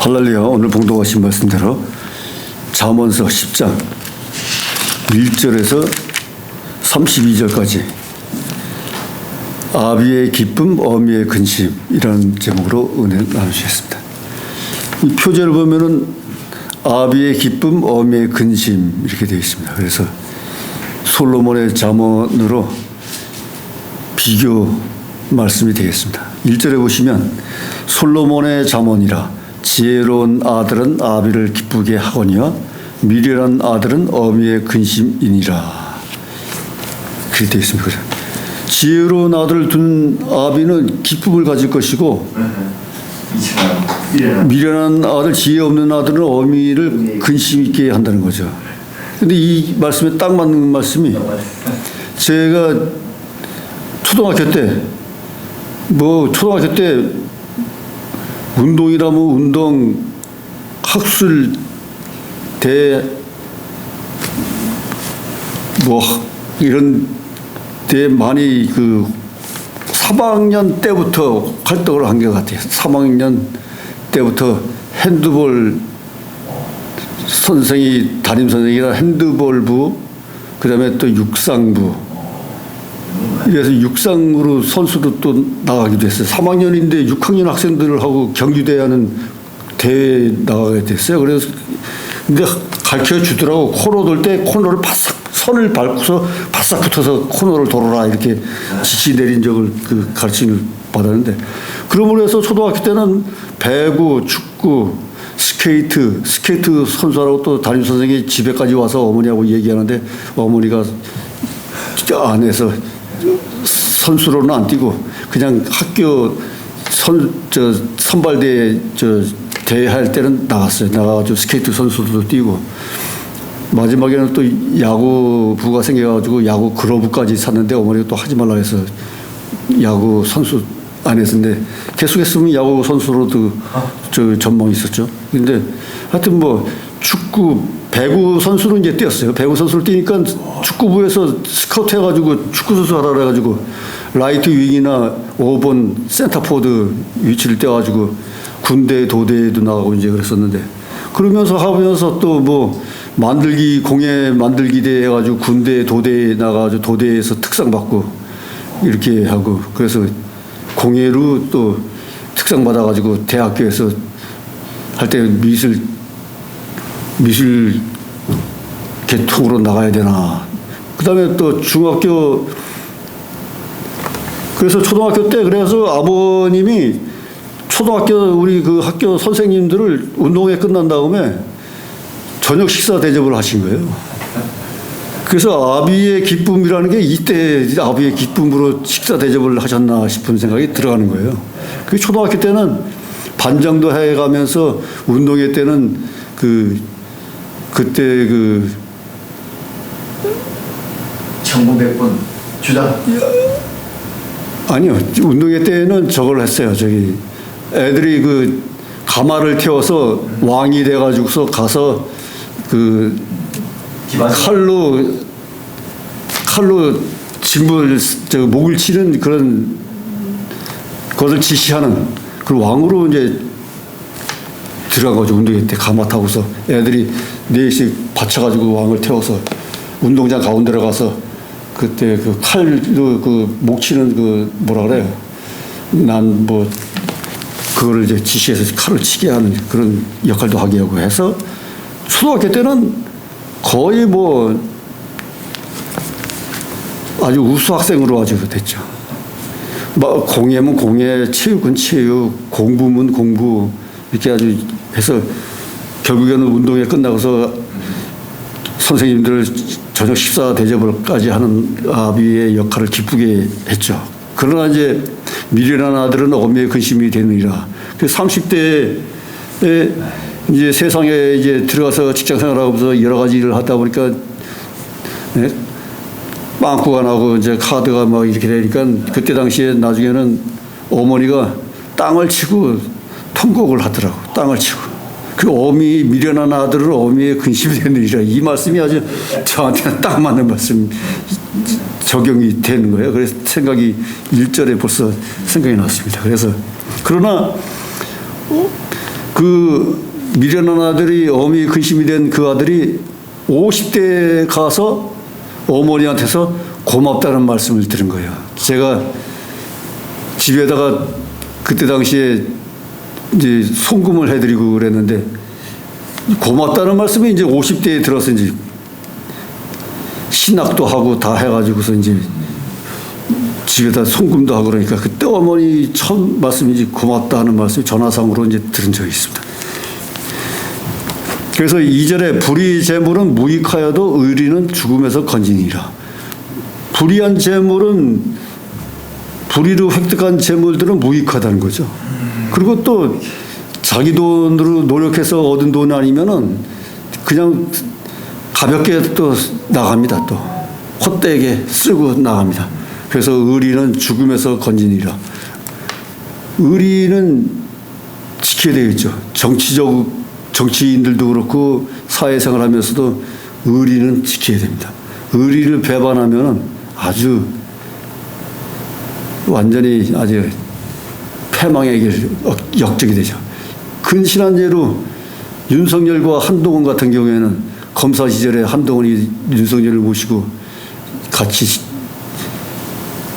할렐루야. 오늘 봉독하신 말씀대로 잠언서 10장 1절에서 32절까지 아비의 기쁨, 어미의 근심이라는 제목으로 은혜 나누시겠습니다. 이 표제를 보면은 아비의 기쁨, 어미의 근심 이렇게 되어 있습니다. 그래서 솔로몬의 잠언으로 비교 말씀이 되겠습니다. 1절에 보시면 솔로몬의 잠언이라 지혜로운 아들은 아비를 기쁘게 하거니와 미련한 아들은 어미의 근심이니라. 그렇게 되어 있습니다. 지혜로운 아들을 둔 아비는 기쁨을 가질 것이고 미련한 아들, 지혜 없는 아들은 어미를 근심 있게 한다는 거죠. 근데 이 말씀에 딱 맞는 말씀이 제가 초등학교 때 운동이라면 운동, 학술, 이런 데 많이 3학년 때부터 활동을 한 것 같아요. 3학년 때부터 핸드볼 담임 선생이라 핸드볼부, 그 다음에 또 육상부. 그래서 육상으로 선수도 또 나가기도 했어요. 3학년인데 6학년 학생들하고 경기대회하는 대회에 나가게 됐어요. 그래서 근데 가르쳐 주더라고. 코너 돌 때 코너를 선을 밟고서 바싹 붙어서 코너를 돌아라 이렇게 지시 내린 적을 가르침을 받았는데, 그러므로 해서 초등학교 때는 배구, 축구, 스케이트 선수하라고 또 담임 선생님이 집에까지 와서 어머니하고 얘기하는데 어머니가 안에서 선수로는 안 뛰고 그냥 학교 선발대회 대회할 때는 나갔어요. 나가가지고 스케이트 선수도 뛰고, 마지막에는 또 야구부가 생겨가지고 야구 글러브까지 샀는데 어머니가 또 하지 말라 해서 야구 선수 안 했었는데 계속했으면 야구 선수로도 전망이 있었죠. 근데 하여튼 축구, 배구 선수로 이제 뛰었어요. 배구 선수를 뛰니까 축구부에서 스카우트 해가지고 축구 선수 하라 그래가지고 라이트 윙이나 5번 센터포드 위치를 떼가지고 군대 도대에도 나가고 이제 그랬었는데, 그러면서 하면서 또 공예 만들기 대회 해가지고 군대 도대에 나가가지고 도대에서 특상 받고 이렇게 하고, 그래서 공예로 또 특상 받아가지고 대학교에서 할 때 미술 계통으로 나가야 되나. 그 다음에 또 그래서 초등학교 때 그래서 아버님이 우리 학교 선생님들을 운동회 끝난 다음에 저녁 식사 대접을 하신 거예요. 그래서 아비의 기쁨이라는 게 이때 아비의 기쁨으로 식사 대접을 하셨나 싶은 생각이 들어가는 거예요. 그 초등학교 때는 반장도 해가면서 운동회 때는 그때 정보백번 주장? 아니요. 운동회 때는 저걸 했어요. 애들이 가마를 태워서 왕이 돼가지고서 가서 칼로 짐을 목을 치는 그런 것을 지시하는 그 왕으로 이제 들어가가지고 운동회 때 가마 타고서 애들이 4씩 받쳐가지고 왕을 태워서 운동장 가운데로 가서 그때 칼로 목 치는 뭐라 그래요? 그거를 이제 지시해서 칼을 치게 하는 그런 역할도 하게 하고 해서 초등학교 때는 거의 아주 우수 학생으로 아주 됐죠. 공예면 공예, 체육은 체육, 공부면 공부 이렇게 아주 해서 결국에는 운동회 끝나고서 선생님들 저녁 식사 대접을까지 하는 아비의 역할을 기쁘게 했죠. 그러나 이제 미련한 아들은 어미의 근심이 되느니라. 30대에 이제 세상에 이제 들어가서 직장 생활하면서 여러 가지 일을 하다 보니까 빵꾸가 나고 이제 카드가 이렇게 되니까 그때 당시에 나중에는 어머니가 땅을 치고 통곡을 하더라고. 땅을 치고. 미련한 아들은 어미의 근심이 되느니라. 이 말씀이 아주 저한테는 딱 맞는 말씀 적용이 되는 거예요. 그래서 1절에 벌써 생각이 났습니다. 그러나 그 미련한 아들이 어미 근심이 된 그 아들이 50대에 가서 어머니한테서 고맙다는 말씀을 들은 거예요. 제가 집에다가 그때 당시에 이제 송금을 해드리고 그랬는데 고맙다는 말씀이 이제 50대에 들어서 이제 신학도 하고 다 해가지고서 이제 집에다 송금도 하고 그러니까 그때 어머니 처음 말씀이 이제 고맙다는 말씀이 전화상으로 이제 들은 적이 있습니다. 그래서 2절에 불의 재물은 무익하여도 의리는 죽음에서 건지니라. 불의한 재물은 불의로 획득한 재물들은 무익하다는 거죠. 그리고 또 자기 돈으로 노력해서 얻은 돈 아니면은 그냥 가볍게 또 나갑니다. 또 헛되게 쓰고 나갑니다. 그래서 의리는 죽음에서 건지니라. 의리는 지켜야 되겠죠. 정치인들도 그렇고 사회생활 하면서도 의리는 지켜야 됩니다. 의리를 배반하면 아주 완전히 아주 패망의 길 역적이 되죠. 근신한 예로 윤석열과 한동훈 같은 경우에는 검사 시절에 한동훈이 윤석열을 모시고 같이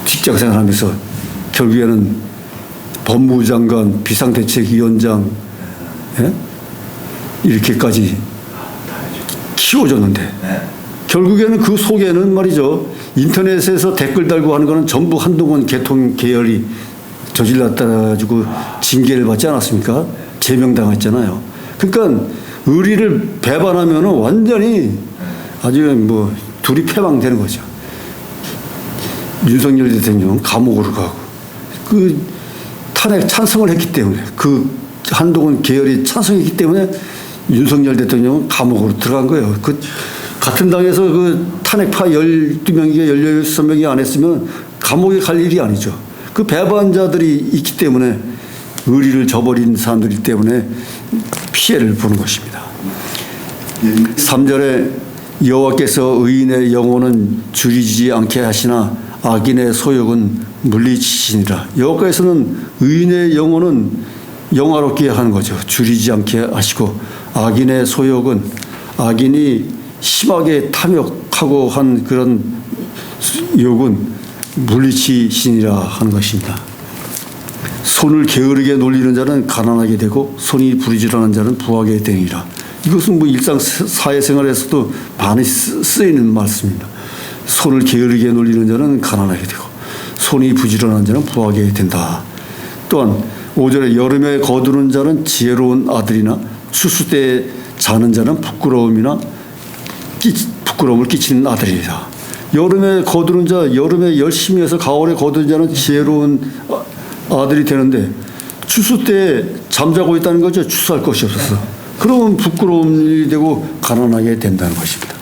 직장생활하면서 결국에는 법무부 장관, 비상대책위원장 이렇게까지 키워줬는데 결국에는 그 속에는 말이죠. 인터넷에서 댓글 달고 하는 거는 전부 한동훈 개통 계열이 저질렀다 가지고 징계를 받지 않았습니까? 제명당했잖아요. 그러니까 의리를 배반하면 완전히 아주 뭐 둘이 패망되는 거죠. 윤석열 대통령은 감옥으로 가고 그 탄핵 찬성을 했기 때문에 그 한동훈 계열이 찬성했기 때문에 윤석열 대통령은 감옥으로 들어간 거예요. 그 같은 당에서 그 탄핵파 12명이가 16명이 안 했으면 감옥에 갈 일이 아니죠. 그 배반자들이 있기 때문에 의리를 저버린 사람들이기 때문에 피해를 보는 것입니다. 3절에 여호와께서 의인의 영혼은 줄이지 않게 하시나 악인의 소욕은 물리치시니라. 여호와께서는 의인의 영혼은 영화롭게 하는 거죠. 줄이지 않게 하시고 악인의 소욕은 악인이 심하게 탐욕하고 한 그런 욕은 물리치시니라 하는 것입니다. 손을 게으르게 놀리는 자는 가난하게 되고 손이 부르짖어하는 자는 부하게 되니라. 이것은 뭐 일상 사회생활에서도 많이 쓰이는 말씀입니다. 손을 게으르게 놀리는 자는 가난하게 되고 손이 부지런한 자는 부하게 된다. 또한 5절에 여름에 거두는 자는 지혜로운 아들이나 추수 때에 자는 자는 부끄러움을 끼치는 아들이다. 여름에 거두는 자, 여름에 열심히 해서 가을에 거두는 자는 지혜로운 아들이 되는데 추수 때에 잠자고 있다는 거죠. 추수할 것이 없어서. 그러면 부끄러움이 되고 가난하게 된다는 것입니다.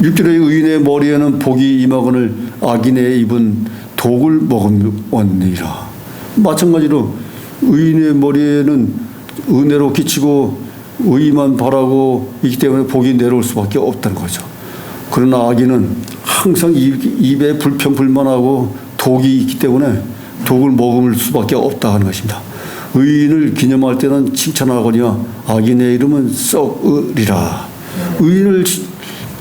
6절에 의인의 머리에는 복이 임하거늘 악인의 입은 독을 먹었느니라. 마찬가지로 의인의 머리에는 은혜로 끼치고 의만 바라고 있기 때문에 복이 내려올 수밖에 없다는 거죠. 그러나 악인은 항상 입에 불평불만하고 독이 있기 때문에 독을 먹을 수밖에 없다 하는 것입니다. 의인을 기념할 때는 칭찬하거니와 악인의 이름은 썩으리라. 의인을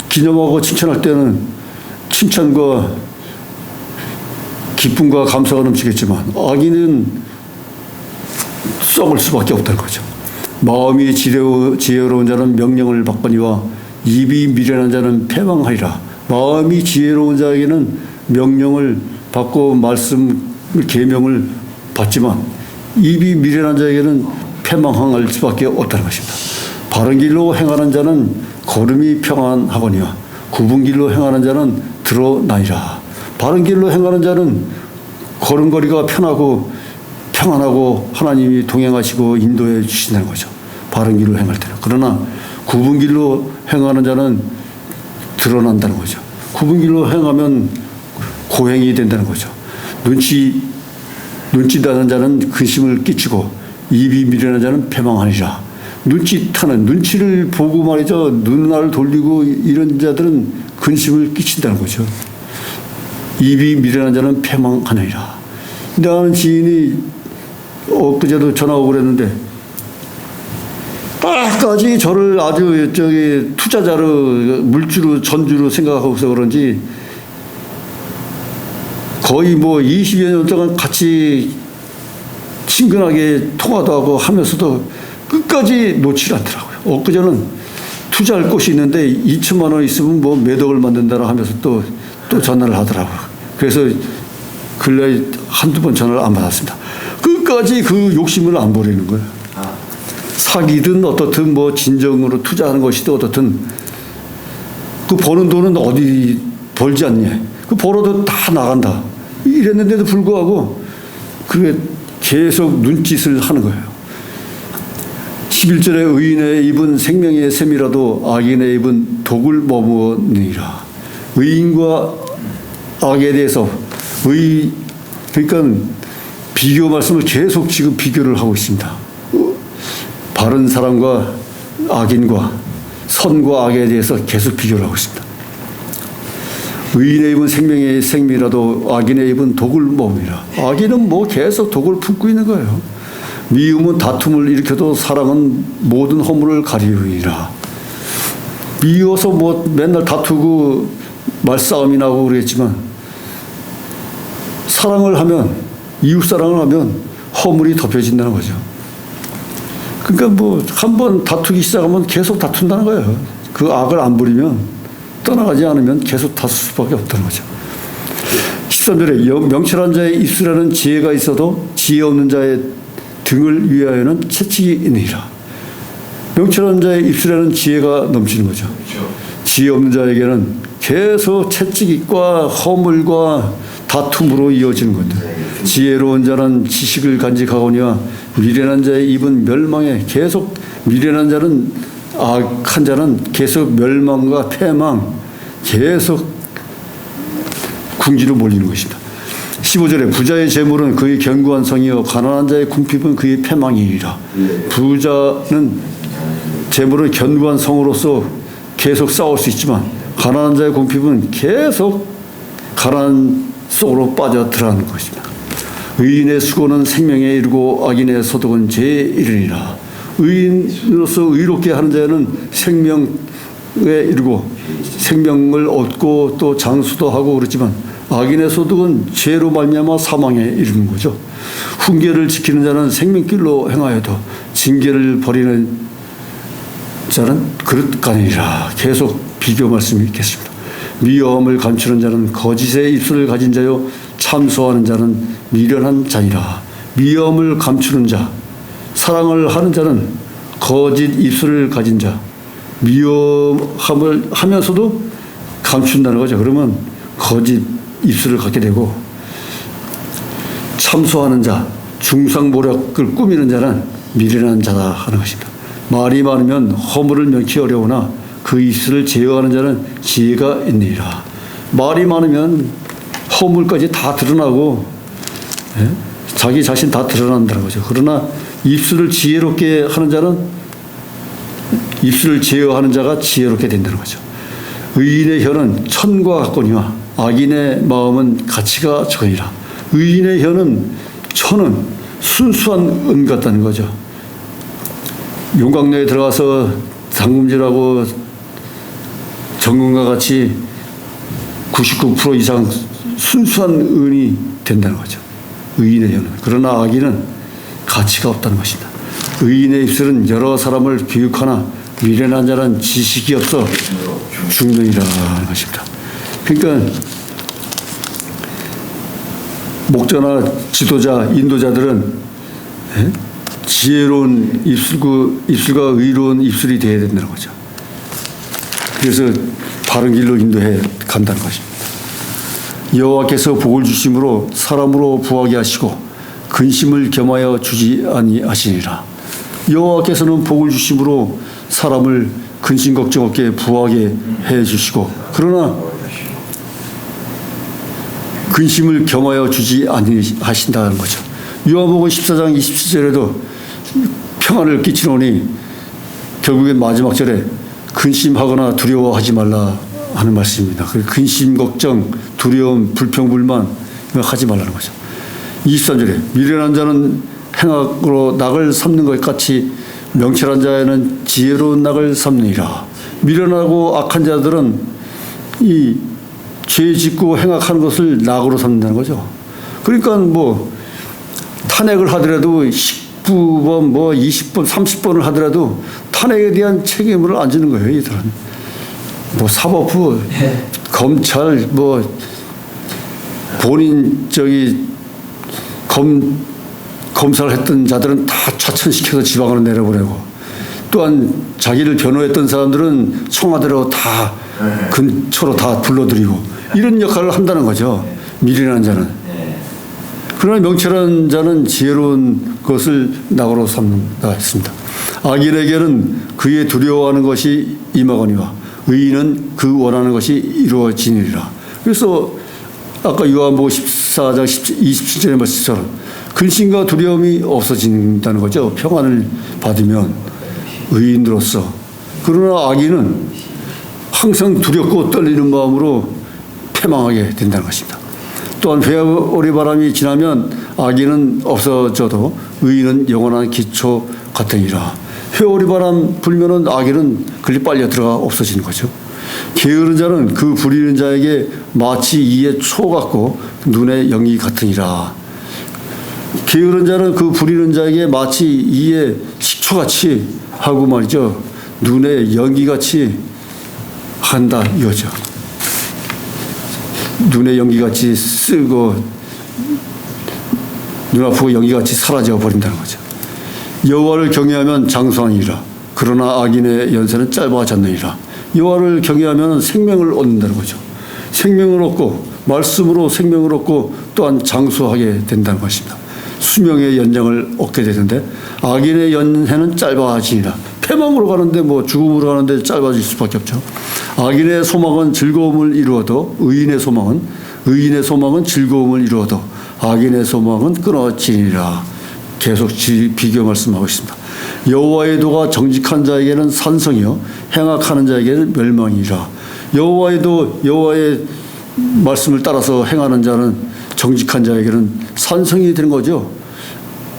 기념하고 칭찬할 때는 칭찬과 기쁨과 감사가 넘치겠지만 악인은 썩을 수밖에 없다는 거죠. 마음이 지혜로운 자는 명령을 받거니와 입이 미련한 자는 패망하리라. 마음이 지혜로운 자에게는 명령을 받고 말씀 계명을 받지만 입이 미련한 자에게는 패망할 수밖에 없다는 것입니다. 바른 길로 행하는 자는 걸음이 평안하거니와 굽은 길로 행하는 자는 드러나리라. 바른 길로 행하는 자는 걸음걸이가 편하고 평안하고 하나님이 동행하시고 인도해 주신다는 거죠. 바른 길로 행할 때는. 그러나 굽은 길로 행하는 자는 드러난다는 거죠. 굽은 길로 행하면 고행이 된다는 거죠. 눈치다는 자는 근심을 끼치고 입이 미련한 자는 패망하리라. 눈치를 보고 말이죠. 눈알을 돌리고 이런 자들은 근심을 끼친다는 거죠. 입이 미련한 자는 패망하느니라. 나는 지인이 엊그제도 전화 오고 그랬는데 끝까지 저를 아주 투자자로 물주로 전주로 생각하고서 그런지 거의 뭐 20여 년 동안 같이 친근하게 통화도 하고 하면서도 끝까지 놓지 않더라고요. 엊그제는 투자할 곳이 있는데 2천만 원 있으면 뭐 몇 억을 만든다라 하면서 또 전화를 하더라고요. 그래서 근래 한두 번 전화를 안 받았습니다. 끝까지 그 욕심을 안 버리는 거예요. 사기든 어떻든 뭐 진정으로 투자하는 것이든 어떻든 그 버는 돈은 어디 벌지 않냐. 그 벌어도 다 나간다. 이랬는데도 불구하고 그게 계속 눈짓을 하는 거예요. 11절에 의인의 입은 생명의 샘이라도 악인의 입은 독을 머무느니라. 의인과 악에 대해서 그러니까 비교 말씀을 계속 지금 비교를 하고 있습니다. 바른 사람과 악인과 선과 악에 대해서 계속 비교를 하고 있습니다. 의인의 입은 생명의 생미라도 악인의 입은 독을 머무니라. 악인은 뭐 계속 독을 품고 있는 거예요. 미움은 다툼을 일으켜도 사랑은 모든 허물을 가리우리라. 미워서 뭐 맨날 다투고 말싸움이 나고 그랬지만 사랑을 하면 이웃 사랑을 하면 허물이 덮여진다는 거죠. 그러니까 뭐 한번 다투기 시작하면 계속 다툰다는 거예요. 그 악을 안 부리면 떠나가지 않으면 계속 다툴 수밖에 없다는 거죠. 13절에 명철한 자의 입술에는 지혜가 있어도 지혜 없는 자의 등을 위하여는 채찍이 있느니라. 명철한 자의 입술에는 지혜가 넘치는 거죠. 지혜 없는 자에게는 계속 채찍과 허물과 다툼으로 이어지는 겁니다. 지혜로운 자는 지식을 간직하거니와 미련한 자의 입은 멸망에 계속 미련한 자는 악한 자는 계속 멸망과 패망 계속 궁지로 몰리는 것입니다. 15절에 부자의 재물은 그의 견고한 성이요 가난한 자의 궁핍은 그의 패망이니라. 부자는 재물을 견고한 성으로서 계속 쌓을 수 있지만 가난한 자의 궁핍은 계속 가난 속으로 빠져들어가는 것입니다. 의인의 수고는 생명에 이르고 악인의 소득은 죄에 이르니라. 의인으로서 의롭게 하는 자는 생명에 이르고 생명을 얻고 또 장수도 하고 그렇지만 악인의 소득은 죄로 말미암아 사망에 이르는 거죠. 훈계를 지키는 자는 생명길로 행하여도 징계를 버리는 자는 그릇가니라. 계속 비교 말씀이 있겠습니다. 미워함을 감추는 자는 거짓의 입술을 가진 자요 참소하는 자는 미련한 자니라. 미워함을 감추는 자, 사랑을 하는 자는 거짓 입술을 가진 자, 미워함을 하면서도 감춘다는 거죠. 그러면 거짓 입술을 갖게 되고 참소하는 자, 중상모략을 꾸미는 자는 미련한 자다 하는 것입니다. 말이 많으면 허물을 면키 어려우나 그 입술을 제어하는 자는 지혜가 있느니라. 말이 많으면 허물까지 다 드러나고 자기 자신 다 드러난다는 거죠. 그러나 입술을 지혜롭게 하는 자는 입술을 제어하는 자가 지혜롭게 된다는 거죠. 의인의 혀는 천과 같거니와 악인의 마음은 가치가 적으니라. 의인의 혀는 천은 순수한 은 같다는 거죠. 용광로에 들어가서 담금질하고 정금과 같이 99% 이상 순수한 은이 된다는 거죠. 의인의 혀는. 그러나 악인은 가치가 없다는 것입니다. 의인의 입술은 여러 사람을 교육하나 미련한 자는 지식이 없어 중명이라는 것입니다. 그러니까 목자나 지도자, 인도자들은 지혜로운 입술과 의로운 입술이 되어야 된다는 거죠. 그래서 바른 길로 인도해 간다는 것입니다. 여호와께서 복을 주심으로 사람으로 부하게 하시고 근심을 겸하여 주지 아니하시니라. 여호와께서는 복을 주심으로 사람을 근심 걱정 없게 부하게 해 주시고 그러나 근심을 겸하여 주지 아니하신다는 거죠. 요한복음 14장 27절에도 평안을 끼치노니 결국엔 마지막 절에 근심하거나 두려워하지 말라 하는 말씀입니다. 근심, 걱정, 두려움, 불평, 불만 이거 하지 말라는 거죠. 23절에 미련한 자는 행악으로 낙을 삼는 것 같이 명철한 자에는 지혜로운 낙을 삼느니라. 미련하고 악한 자들은 이 죄 짓고 행악하는 것을 낙으로 삼는다는 거죠. 그러니까 뭐 탄핵을 하더라도 19번 뭐 20번 30번을 하더라도 탄핵에 대한 책임을 안 지는 거예요. 이들은 뭐 사법부 검찰 뭐 본인 검사를 했던 자들은 다 좌천시켜서 지방으로 내려보내고, 또한 자기를 변호했던 사람들은 청와대로 다 근처로 다 불러들이고 이런 역할을 한다는 거죠. 미련한 자는. 그러나 명철한 자는 지혜로운 것을 낙으로 삼는다 했습니다. 악인에게는 그의 두려워하는 것이 임하거니와 의인은 그 원하는 것이 이루어지니라. 그래서 아까 요한복음 14장 27절의 말씀처럼 근심과 두려움이 없어진다는 거죠. 평안을 받으면 의인으로서. 그러나 악인은 항상 두렵고 떨리는 마음으로 패망하게 된다는 것입니다. 또한 회오리 바람이 지나면 악인은 없어져도 의인은 영원한 기초 같으니라. 회오리 바람 불면은 악인은 그리 빨려 들어가 없어지는 거죠. 게으른 자는 그 부리는 자에게 마치 이의 초 같고 눈의 영이 같으니라. 게으른 자는 그 부리는 자에게 마치 이의 식초같이 하고 말이죠. 눈의 연기같이 한다 이거죠. 눈의 연기같이 쓰고 눈앞으로 연기같이 사라져 버린다는 거죠. 여호와를 경외하면 장수하니라. 그러나 악인의 연세는 짧아졌느니라. 여호와를 경외하면 생명을 얻는다는 거죠. 생명을 얻고 말씀으로 생명을 얻고 또한 장수하게 된다는 것입니다. 수명의 연장을 얻게 되는데 악인의 연해는 짧아지니라. 패망으로 가는데 뭐 죽음으로 가는데 짧아질 수밖에 없죠. 악인의 소망은 즐거움을 이루어도 의인의 소망은 즐거움을 이루어도 악인의 소망은 끊어지니라. 계속 비교 말씀하고 있습니다. 여호와의 도가 정직한 자에게는 산성이요 행악하는 자에게는 멸망이라. 여호와의 말씀을 따라서 행하는 자는 정직한 자에게는 산성이 되는 거죠.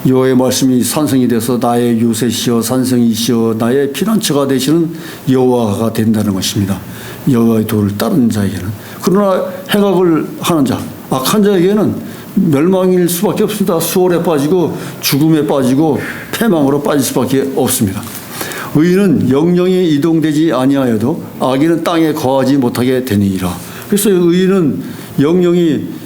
여호와의 말씀이 산성이 돼서 나의 요새시여 산성이시여 나의 피난처가 되시는 여호와가 된다는 것입니다. 여호와의 도를 따르는 자에게는. 그러나 행악을 하는 자, 악한 자에게는 멸망일 수밖에 없습니다. 수월에 빠지고 죽음에 빠지고 패망으로 빠질 수밖에 없습니다. 의인은 영영이 이동되지 아니하여도 악인은 땅에 거하지 못하게 되니라. 그래서 의인은 영영이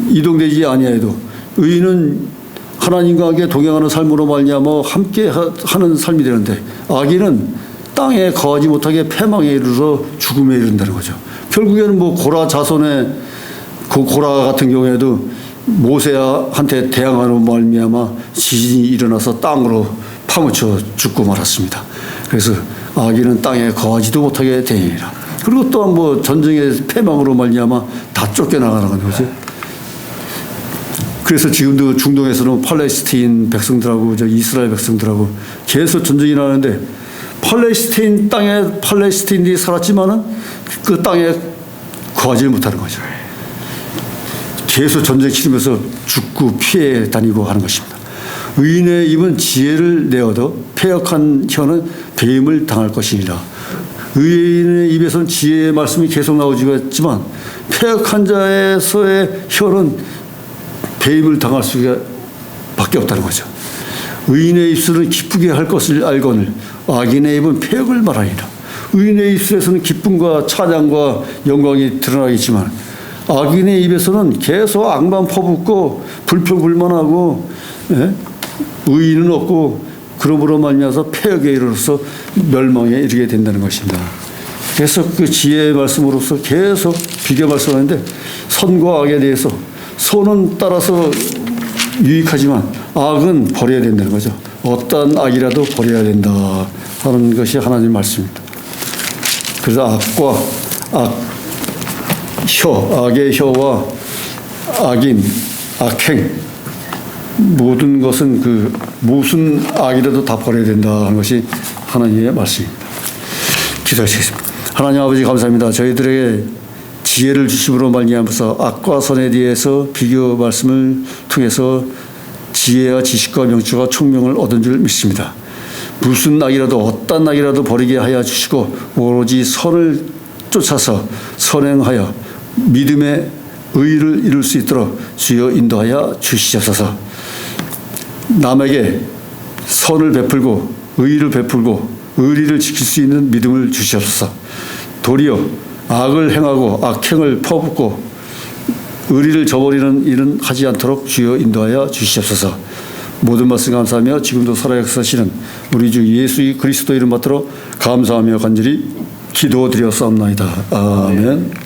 이동되지 아니하여도 의인은 하나님과 함께 동행하는 삶으로 말미암아 함께 하는 삶이 되는데 악인은 땅에 거하지 못하게 패망에 이르러 죽음에 이른다는 거죠. 결국에는 뭐 고라 자손의 그 고라 같은 경우에도 모세한테 대항하는 말미암아 지진이 일어나서 땅으로 파묻혀 죽고 말았습니다. 그래서 악인은 땅에 거하지도 못하게 되니라. 그리고 또한 뭐 전쟁의 패망으로 말미암아 다 쫓겨나가는 거죠. 그래서 지금도 중동에서는 팔레스타인 백성들하고 이스라엘 백성들하고 계속 전쟁이 나는데 팔레스타인 땅에 팔레스타인들이 살았지만은 그 땅에 거하지 못하는 거죠. 계속 전쟁 치르면서 죽고 피해 다니고 하는 것입니다. 의인의 입은 지혜를 내어도 패역한 혀는 배임을 당할 것이니라. 의인의 입에서는 지혜의 말씀이 계속 나오지만 패역한 자에서의 혀는 배임을 당할 수밖에 없다는 거죠. 의인의 입술은 기쁘게 할 것을 알거늘 악인의 입은 패역을 말하니라. 의인의 입술에서는 기쁨과 찬양과 영광이 드러나겠지만 악인의 입에서는 계속 악만 퍼붓고 불평불만하고 의인은 없고 그러므로 말미암아서 패역에 이르러서 멸망에 이르게 된다는 것입니다. 그래서 그 지혜의 말씀으로서 계속 비교 말씀하는데 선과 악에 대해서 선은 따라서 유익하지만 악은 버려야 된다는 거죠. 어떠한 악이라도 버려야 된다 하는 것이 하나님의 말씀입니다. 그래서 악의 혀와 악인, 악행 모든 것은 무슨 악이라도 다 버려야 된다 하는 것이 하나님의 말씀입니다. 기도하시겠습니다. 하나님 아버지 감사합니다. 저희들에게 지혜를 주심으로 말미암아서 악과 선에 대해서 비교 말씀을 통해서 지혜와 지식과 명철과 총명을 얻은 줄 믿습니다. 무슨 낙이라도 어떤 낙이라도 버리게 하여 주시고 오로지 선을 쫓아서 선행하여 믿음의 의를 이룰 수 있도록 주여 인도하여 주시옵소서. 남에게 선을 베풀고 의를 베풀고 의리를 지킬 수 있는 믿음을 주시옵소서. 도리어 악을 행하고 악행을 퍼붓고 의리를 저버리는 일은 하지 않도록 주여 인도하여 주시옵소서. 모든 말씀 감사하며 지금도 살아역사시는 우리 주 예수 그리스도 이름 받들어 감사하며 간절히 기도드렸사옵나이다. 아멘.